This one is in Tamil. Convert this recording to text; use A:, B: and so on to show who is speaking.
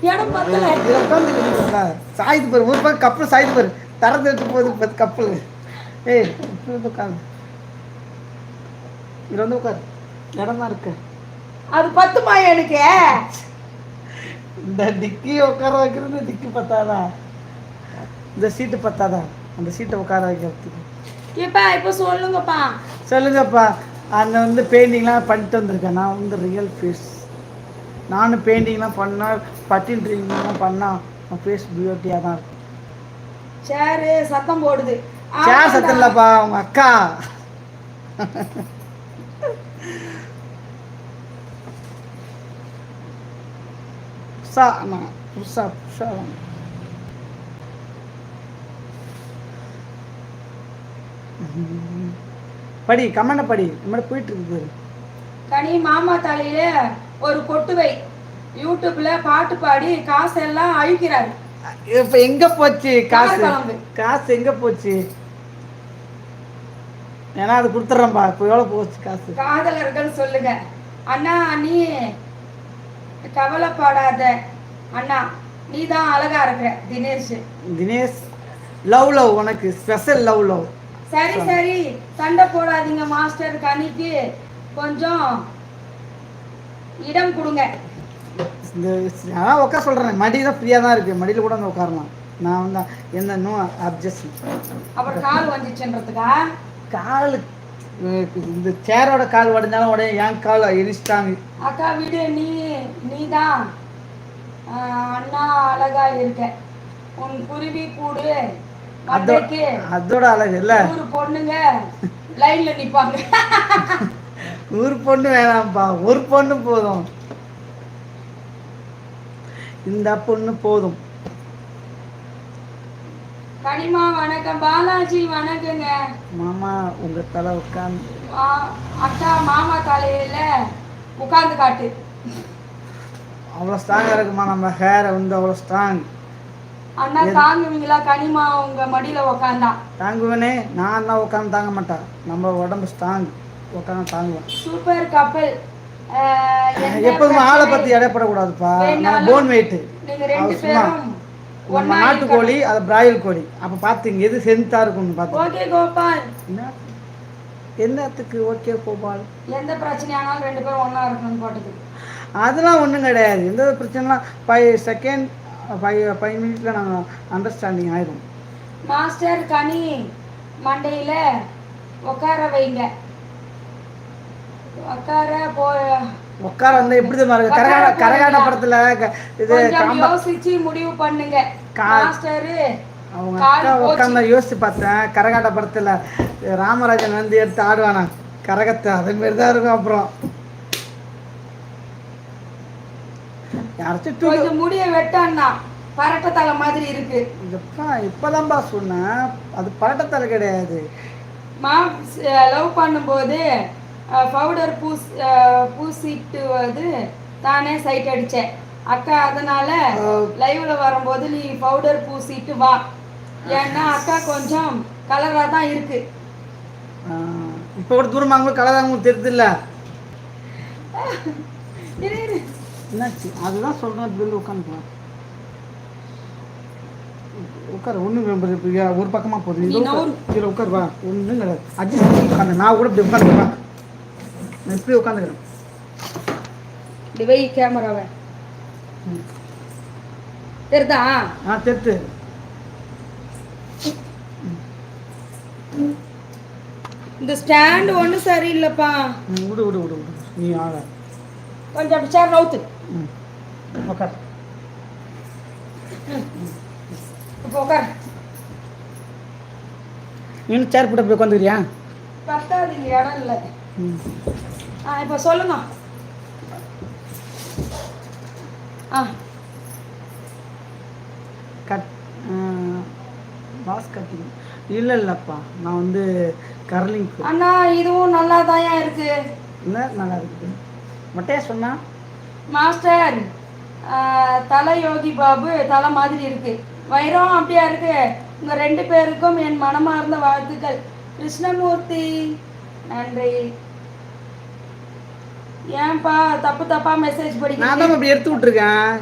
A: இடம் பத்தல.
B: சாயுது பாரு, ஒரு பக்கம் கப்பல் சாயுது பாரு, தரத்து எடுத்து போகுது கப்பல். ஏய் உட்காந்து இது வந்து உட்காரு, இடம் தான் இருக்கு.
A: அது பத்துமா எனக்கு?
B: இந்த டிக்கி உட்கார வைக்கிறது, டிக்கி பத்தாதா? இந்த சீட்டு பத்தாதா? அந்த சீட்டை உட்கார வைக்கிறதுக்கு.
A: ஏப்பா இப்போ சொல்லுங்கப்பா.
B: சொல்லுங்கப்பா. அந்த வந்து பெயிண்டிங்லாம் பண்ணிட்டு வந்திருக்கேன். நான் வந்து ரியல் ஃபேஸ். நானும் பெயிண்டிங்லாம் பண்ணால், பட்டின் ட்ரீங்லாம் பண்ணால் ஃபேஸ் பியூட்டியாக தான் இருக்கும்.
A: சேரு சத்தம் போடுது.
B: சேர் சத்தம் இல்லைப்பா, உங்க அக்கா. புதுசா புதுசா புதுசா படி, கமெண்ட் படி. இந்த மாதிரி போயிட்டு இருக்குது.
A: கனி மாமா தலையில ஒரு கொட்டு வை. யூடியூப்ல பாட்டு பாடி காசு எல்லாம் அழிக்கிறாரு.
B: இப்ப எங்க போச்சு காசு? காசு எங்க போச்சு? ஏன்னா அது கொடுத்துட்றேன்பா. இப்போ எவ்வளோ போச்சு காசு?
A: காதலர்கள் சொல்லுங்க. அண்ணா நீ கவலைப்படாத அண்ணா, நீ தான் அழகா இருக்கிற. தினேஷ்.
B: தினேஷ் லவ் உனக்கு ஸ்பெஷல் லவ்.
A: சரி சரி, சண்டை போடாதீங்க மாஸ்டர். கனிக்கு கொஞ்சம் இடம் கொடுங்க.
B: அதான் உட்கார சொல்கிறேன். மடி தான் ஃப்ரீயாக தான் இருக்குது, மடியில் கூட வந்து உட்காரலாம். நான் வந்து எந்த நோ அப்ஜெக்ஷன்.
A: அப்புறம் கால் வந்துச்சுன்றதுக்கா?
B: கால் இந்த சேரோட கால் உடஞ்சாலும் உடனே என் கால் இடிச்சிட்டாங்க.
A: அக்கா விடு, நீ தான் அண்ணா அழகா இருக்க. உன் குருவி கூடு
B: அதோட அழகு இல்ல.
A: ஒரு பொண்ணுங்க லைன்ல நிப்பாங்க.
B: ஒரு பொண்ணு வேணாம்ப்பா, ஒரு பொண்ணு போதும். இந்த பொண்ணு போதும்.
A: கனிமா வணக்கம். பாலாஜி வணக்கங்க.
B: மாமா உங்க தலை உட்காந்து.
A: அக்கா மாமா தலையில உட்காந்து காட்டு.
B: அவ்வளோ ஸ்ட்ராங்காக இருக்குமா நம்ம ஹேரை வந்து? அவ்வளோ ஸ்ட்ராங்.
A: அண்ணா தாங்குவீங்களா? கனிமா உங்க மடியில உட்காந்தா
B: தாங்குவேனே. நான் தான் உட்காந்து தாங்க மாட்டேன். நம்ம உடம்பு ஸ்ட்ராங், உட்காந்து தாங்குவேன்.
A: சூப்பர் கப்பல்.
B: எப்போதுமே ஆளை பற்றி எடைப்படக்கூடாதுப்பா. நான் போன் வெயிட்டு.
A: நீங்க ரெண்டு பேரும்
B: நம்ம நாட்டுக்கோழி, அது பிராயில் கோழி. அப்போ பார்த்துங்க எது சென்த்தா இருக்கும்னு பார்த்து.
A: ஓகே கோபால்.
B: என்னத்துக்கு ஓகே கோபால்?
A: எந்த பிரச்சனையானாலும் ரெண்டு பேரும் ஒன்றா இருக்கணும்னு போட்டது.
B: அதெல்லாம் ஒன்றும் கிடையாது. எந்த பிரச்சனைலாம் 5 செகண்ட் 5 மினிட்ல நாங்கள் அண்டர்ஸ்டாண்டிங் ஆயிடும்.
A: மாஸ்டர் கனி மண்டையில் உட்கார வைங்க.
B: உட்கார வந்து எப்படி இருக்கு? கரகாட்ட படத்துல இது
A: யோசிச்சு முடிவு பண்ணுங்க மாஸ்டர்.
B: அவங்க அக்கா உட்காந்து யோசிச்சு பார்த்தேன். கரகாட்ட படத்துல ராமராஜன் வந்து எடுத்து ஆடுவானா கரகத்தை, அதே மாதிரி தான் இருக்கும். அப்புறம்
A: யாராச்சும் முடிய வெட்டான்னா பரட்டத்தலை மாதிரி இருக்கு.
B: இப்பதான்பா சொன்னேன், அது பரட்டத்தலை கிடையாது.
A: லவ் பண்ணும்போது பவுடர் பூசிட்டு வந்து தானே சைட் அடித்தேன் அக்கா. அதனால லைவ்ல வரும்போது நீ பவுடர் பூசிட்டு வா. ஏன்னா அக்கா கொஞ்சம் கலராக தான் இருக்கு.
B: இப்போ ஒரு தூரம் வாங்கும்போது கலராக உங்களுக்கு தெரியுது இல்லை? என்னாச்சு? அதுதான் சொல்கிறேன். பில்லு உட்காந்துக்கலாம். உட்கார ஒன்று ஒரு பக்கமாக போகுது. இதில் உட்காருவா, ஒன்றும் கிடையாது. அட்ஜஸ்ட் பண்ணி உட்காந்து. நான் கூட இப்படி உட்காந்துருவேன். நான் இப்படி உட்காந்துக்கிறேன்.
A: டிவை கேமராவை தெரிதா?
B: தெரித்து.
A: இந்த ஸ்டாண்ட் ஒண்ணு சரியில்லைப்பா.
B: விடு விடு விடு விடு. நீ ஆள
A: கொஞ்சம் அப்படி சேர் நவுத்து.
B: உட்கார்.
A: இப்போ உட்கார்.
B: இன்னும் சேர் போட்டு போய் உட்காந்துக்கிறியா?
A: பத்தாது, இங்கே இடம் இல்லை. இப்போ சொல்லுங்க.
B: பாஸ் கட்டிங் இல்லைல்லப்பா, நான் வந்து கர்லிங்.
A: அண்ணா இதுவும் நல்லா தான் இருக்கு.
B: என்ன நல்லா இருக்குது? மட்டையா சொன்னா
A: மாஸ்டர் தலை யோகி பாபு தலை மாதிரி இருக்கு. வைரம் அப்படியா இருக்கு. உங்க ரெண்டு பேருக்கும் என் மனமார்ந்த வாழ்த்துக்கள். கிருஷ்ணமூர்த்தி நன்றி. ஏன்பா தப்பு தப்பா மெசேஜ் படிக்க?
B: நான் தான் அப்படி எடுத்து விட்டுருக்கேன்.